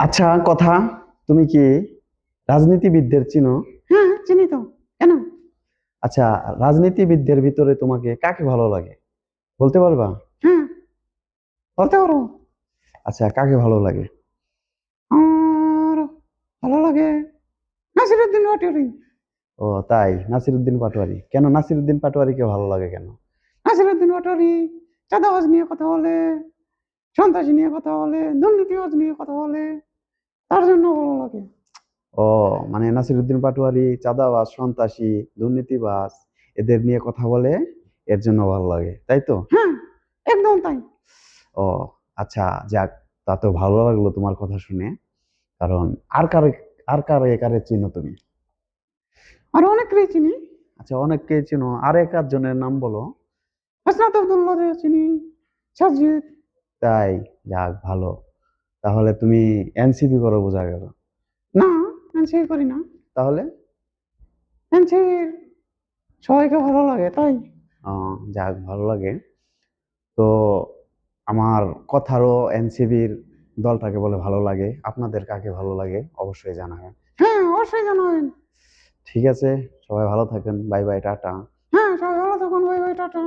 আচ্ছা, কথা, তুমি কি রাজনীতিবিদদের চিনো? হ্যাঁ, চিনি তো। কেন? আচ্ছা, রাজনীতিবিদদের ভিতরে তোমাকে কাকে ভালো লাগে বলতে পারবা? হ্যাঁ, বলতে পারো। আচ্ছা, কাকে ভালো লাগে? আর ভালো লাগে নাসিরুদ্দিন পাটোয়ারি। ও তাই, নাসিরুদ্দিন পাটোয়ারি। কেন নাসিরুদ্দিন পাটোয়ারিকে ভালো লাগে কেন? নাসিরুদ্দিন পাটোয়ারি চাঁদাবাজ নিয়ে কথা বলে, সন্ত্রাসী নিয়ে কথা বলে, দুর্নীতিবাজ নিয়ে কথা বলে, তার জন্য ভালো লাগে। ও, মানে নাসিরুদ্দিন পাটোয়ারি চাঁদাবাজ, সন্ত্রাসী, দুর্নীতিবাজ এদের নিয়ে কথা বলে, এর জন্য ভালো লাগে, তাই তো? হ্যাঁ, একদম তাই। ও আচ্ছা, যাক, তা তো ভালো লাগলো তোমার কথা শুনে। কারণ আর কারে আর কারে কারে চিনো তুমি? আর অনেকেই চিনি। আচ্ছা, অনেককে চিনো, আর এক আধজনের নাম বলো। হাসনাত আব্দুল্লাহ চিনি, সাজিদ। তাই, যাক ভালো। তাহলে তুমি এনসিপি করো বোঝা গেল। না, এনসিপি করি না। তাহলে এনসিপির সবাইকে ভালো লাগে তাই। যাক ভালো লাগে। তো আমার কথারও এনসিপির দলটাকে বলে ভালো লাগে। আপনাদের কাকে ভালো লাগে অবশ্যই জানাবেন। হ্যাঁ, অবশ্যই জানাবেন। ঠিক আছে, সবাই ভালো থাকেন। Bye bye, tata. হ্যাঁ, সবাই ভালো থাকুন। Bye bye, tata.